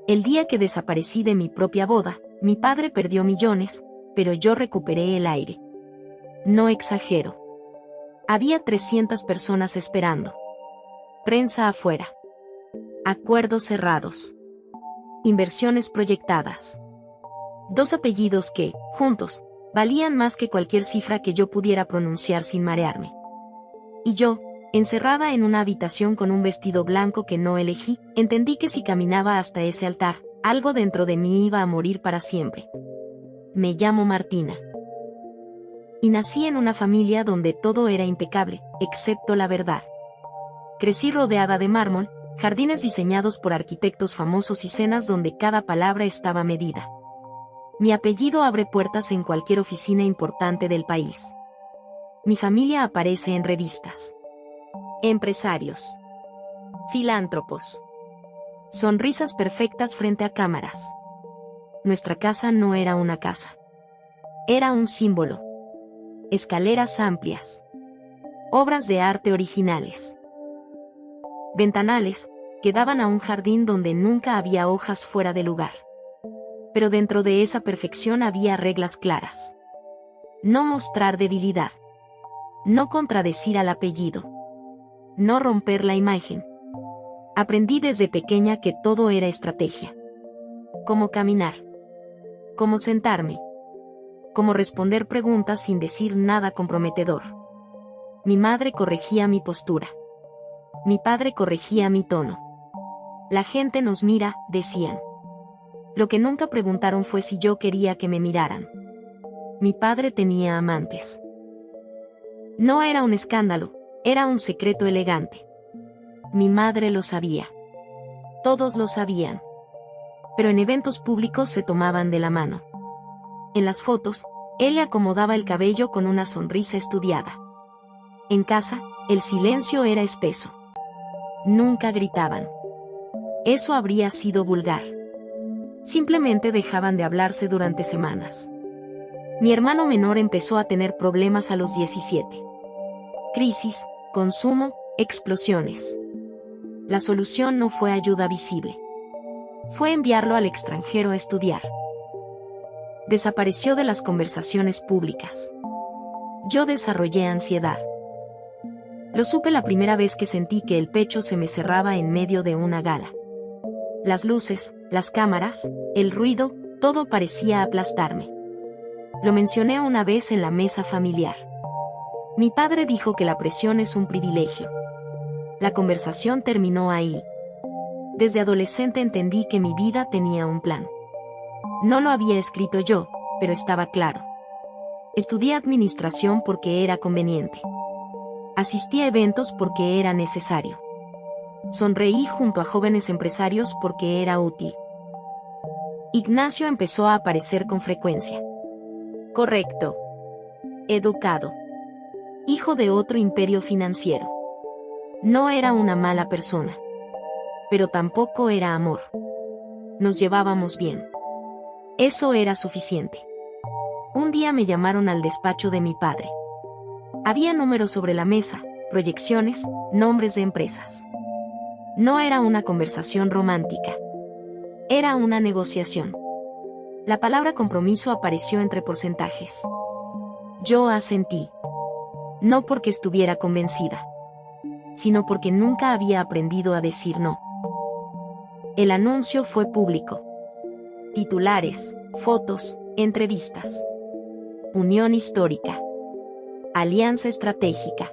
El día que desaparecí de mi propia boda, mi padre perdió millones, pero yo recuperé el aire. No exagero. Había 300 personas esperando. Prensa afuera. Acuerdos cerrados. Inversiones proyectadas. 2 apellidos que, juntos, valían más que cualquier cifra que yo pudiera pronunciar sin marearme. Y yo, encerrada en una habitación con un vestido blanco que no elegí, entendí que si caminaba hasta ese altar, algo dentro de mí iba a morir para siempre. Me llamo Martina. Y nací en una familia donde todo era impecable, excepto la verdad. Crecí rodeada de mármol, jardines diseñados por arquitectos famosos y cenas donde cada palabra estaba medida. Mi apellido abre puertas en cualquier oficina importante del país. Mi familia aparece en revistas. Empresarios. Filántropos. Sonrisas perfectas frente a cámaras. Nuestra casa no era una casa. Era un símbolo. Escaleras amplias. Obras de arte originales. Ventanales, que daban a un jardín donde nunca había hojas fuera de lugar. Pero dentro de esa perfección había reglas claras. No mostrar debilidad. No contradecir al apellido. No romper la imagen. Aprendí desde pequeña que todo era estrategia. Cómo caminar. Cómo sentarme. Cómo responder preguntas sin decir nada comprometedor. Mi madre corregía mi postura. Mi padre corregía mi tono. La gente nos mira, decían. Lo que nunca preguntaron fue si yo quería que me miraran. Mi padre tenía amantes. No era un escándalo, era un secreto elegante. Mi madre lo sabía. Todos lo sabían. Pero en eventos públicos se tomaban de la mano. En las fotos, él le acomodaba el cabello con una sonrisa estudiada. En casa, el silencio era espeso. Nunca gritaban. Eso habría sido vulgar. Simplemente dejaban de hablarse durante semanas. Mi hermano menor empezó a tener problemas a los 17. Crisis, consumo, explosiones. La solución no fue ayuda visible. Fue enviarlo al extranjero a estudiar. Desapareció de las conversaciones públicas. Yo desarrollé ansiedad. Lo supe la primera vez que sentí que el pecho se me cerraba en medio de una gala. Las luces, las cámaras, el ruido, todo parecía aplastarme. Lo mencioné una vez en la mesa familiar. Mi padre dijo que la presión es un privilegio. La conversación terminó ahí. Desde adolescente entendí que mi vida tenía un plan. No lo había escrito yo, pero estaba claro. Estudié administración porque era conveniente. Asistí a eventos porque era necesario. Sonreí junto a jóvenes empresarios porque era útil. Ignacio empezó a aparecer con frecuencia. Correcto. Educado. Hijo de otro imperio financiero. No era una mala persona. Pero tampoco era amor. Nos llevábamos bien. Eso era suficiente. Un día me llamaron al despacho de mi padre. Había números sobre la mesa, proyecciones, nombres de empresas. No era una conversación romántica. Era una negociación. La palabra compromiso apareció entre porcentajes. Yo asentí. No porque estuviera convencida, sino porque nunca había aprendido a decir no. El anuncio fue público. Titulares, fotos, entrevistas. Unión histórica. Alianza estratégica.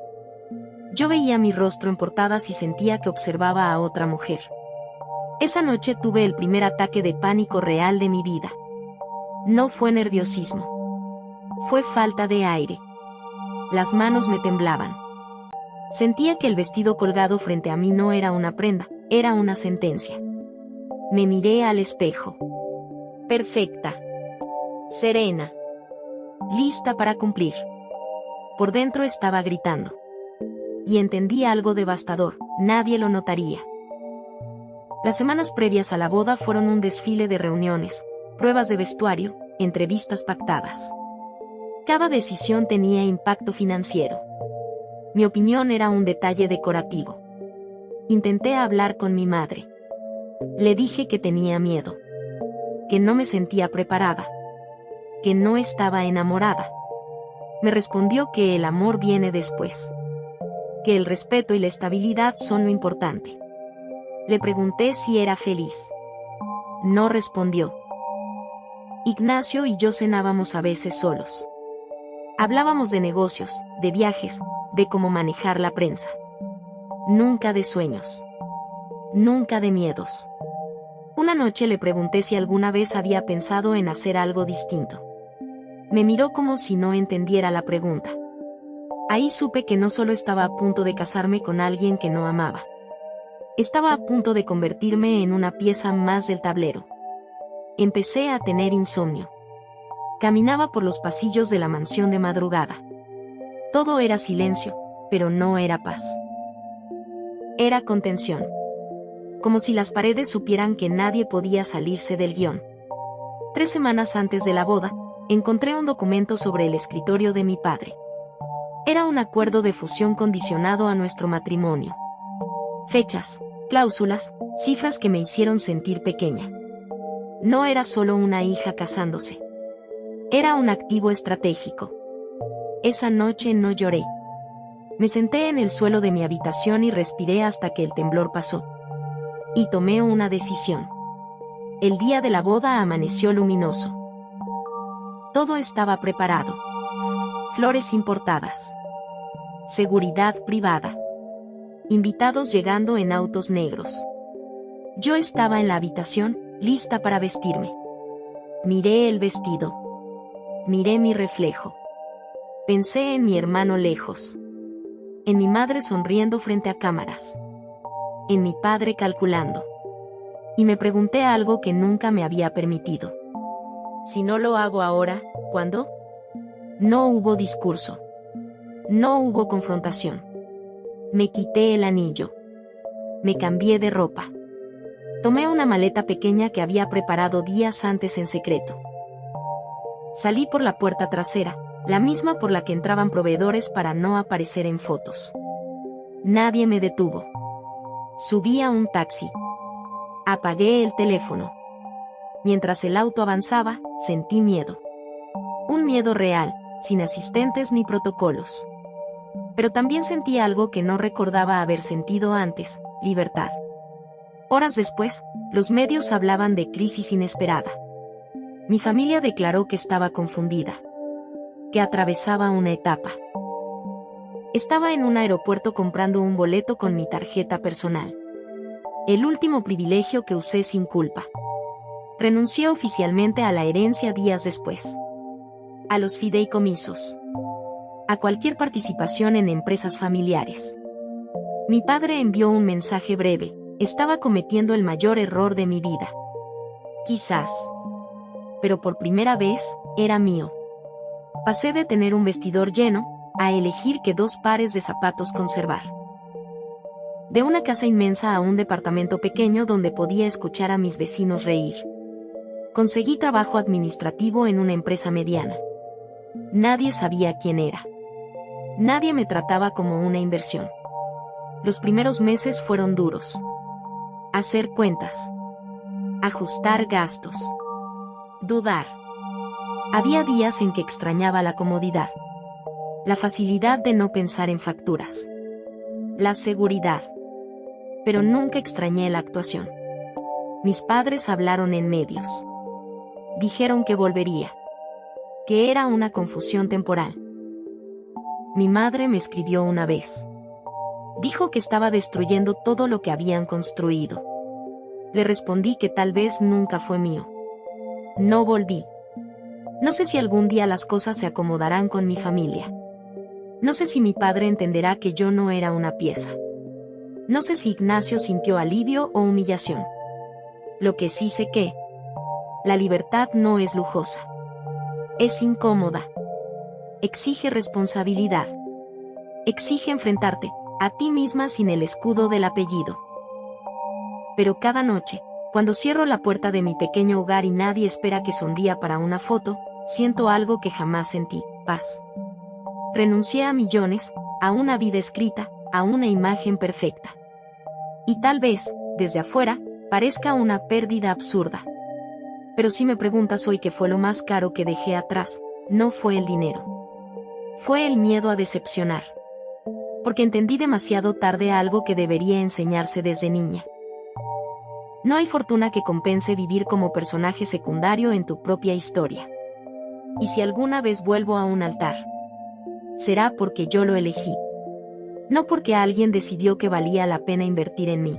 Yo veía mi rostro en portadas y sentía que observaba a otra mujer. Esa noche tuve el primer ataque de pánico real de mi vida. No fue nerviosismo. Fue falta de aire. Las manos me temblaban. Sentía que el vestido colgado frente a mí no era una prenda, era una sentencia. Me miré al espejo. Perfecta. Serena. Lista para cumplir. Por dentro estaba gritando. Y entendí algo devastador, nadie lo notaría. Las semanas previas a la boda fueron un desfile de reuniones, pruebas de vestuario, entrevistas pactadas. Cada decisión tenía impacto financiero. Mi opinión era un detalle decorativo. Intenté hablar con mi madre. Le dije que tenía miedo, que no me sentía preparada, que no estaba enamorada. Me respondió que el amor viene después, que el respeto y la estabilidad son lo importante. Le pregunté si era feliz. No respondió. Ignacio y yo cenábamos a veces solos. Hablábamos de negocios, de viajes, de cómo manejar la prensa. Nunca de sueños. Nunca de miedos. Una noche le pregunté si alguna vez había pensado en hacer algo distinto. Me miró como si no entendiera la pregunta. Ahí supe que no solo estaba a punto de casarme con alguien que no amaba. Estaba a punto de convertirme en una pieza más del tablero. Empecé a tener insomnio. Caminaba por los pasillos de la mansión de madrugada. Todo era silencio, pero no era paz. Era contención. Como si las paredes supieran que nadie podía salirse del guión. 3 semanas antes de la boda, encontré un documento sobre el escritorio de mi padre. Era un acuerdo de fusión condicionado a nuestro matrimonio. Fechas, cláusulas, cifras que me hicieron sentir pequeña. No era solo una hija casándose. Era un activo estratégico. Esa noche no lloré. Me senté en el suelo de mi habitación y respiré hasta que el temblor pasó. Y tomé una decisión. El día de la boda amaneció luminoso. Todo estaba preparado. Flores importadas. Seguridad privada. Invitados llegando en autos negros. Yo estaba en la habitación, lista para vestirme. Miré el vestido. Miré mi reflejo. Pensé en mi hermano lejos. En mi madre sonriendo frente a cámaras. En mi padre calculando. Y me pregunté algo que nunca me había permitido. Si no lo hago ahora, ¿cuándo? No hubo discurso. No hubo confrontación. Me quité el anillo. Me cambié de ropa. Tomé una maleta pequeña que había preparado días antes en secreto. Salí por la puerta trasera, la misma por la que entraban proveedores para no aparecer en fotos. Nadie me detuvo. Subí a un taxi. Apagué el teléfono. Mientras el auto avanzaba, sentí miedo. Un miedo real, sin asistentes ni protocolos. Pero también sentí algo que no recordaba haber sentido antes: libertad. Horas después, los medios hablaban de crisis inesperada. Mi familia declaró que estaba confundida, que atravesaba una etapa. Estaba en un aeropuerto comprando un boleto con mi tarjeta personal. El último privilegio que usé sin culpa. Renuncié oficialmente a la herencia días después. A los fideicomisos. A cualquier participación en empresas familiares. Mi padre envió un mensaje breve: estaba cometiendo el mayor error de mi vida. Quizás. Pero por primera vez, era mío. Pasé de tener un vestidor lleno, a elegir qué 2 pares de zapatos conservar. De una casa inmensa a un departamento pequeño donde podía escuchar a mis vecinos reír. Conseguí trabajo administrativo en una empresa mediana. Nadie sabía quién era. Nadie me trataba como una inversión. Los primeros meses fueron duros. Hacer cuentas. Ajustar gastos. Dudar. Había días en que extrañaba la comodidad. La facilidad de no pensar en facturas. La seguridad. Pero nunca extrañé la actuación. Mis padres hablaron en medios. Dijeron que volvería. Que era una confusión temporal. Mi madre me escribió una vez. Dijo que estaba destruyendo todo lo que habían construido. Le respondí que tal vez nunca fue mío. No volví. No sé si algún día las cosas se acomodarán con mi familia. No sé si mi padre entenderá que yo no era una pieza. No sé si Ignacio sintió alivio o humillación. Lo que sí sé que la libertad no es lujosa. Es incómoda. Exige responsabilidad. Exige enfrentarte a ti misma sin el escudo del apellido. Pero cada noche, cuando cierro la puerta de mi pequeño hogar y nadie espera que sonría para una foto, siento algo que jamás sentí: paz. Renuncié a millones, a una vida escrita, a una imagen perfecta. Y tal vez, desde afuera, parezca una pérdida absurda. Pero si me preguntas hoy qué fue lo más caro que dejé atrás, no fue el dinero. Fue el miedo a decepcionar. Porque entendí demasiado tarde algo que debería enseñarse desde niña. No hay fortuna que compense vivir como personaje secundario en tu propia historia. Y si alguna vez vuelvo a un altar, será porque yo lo elegí. No porque alguien decidió que valía la pena invertir en mí.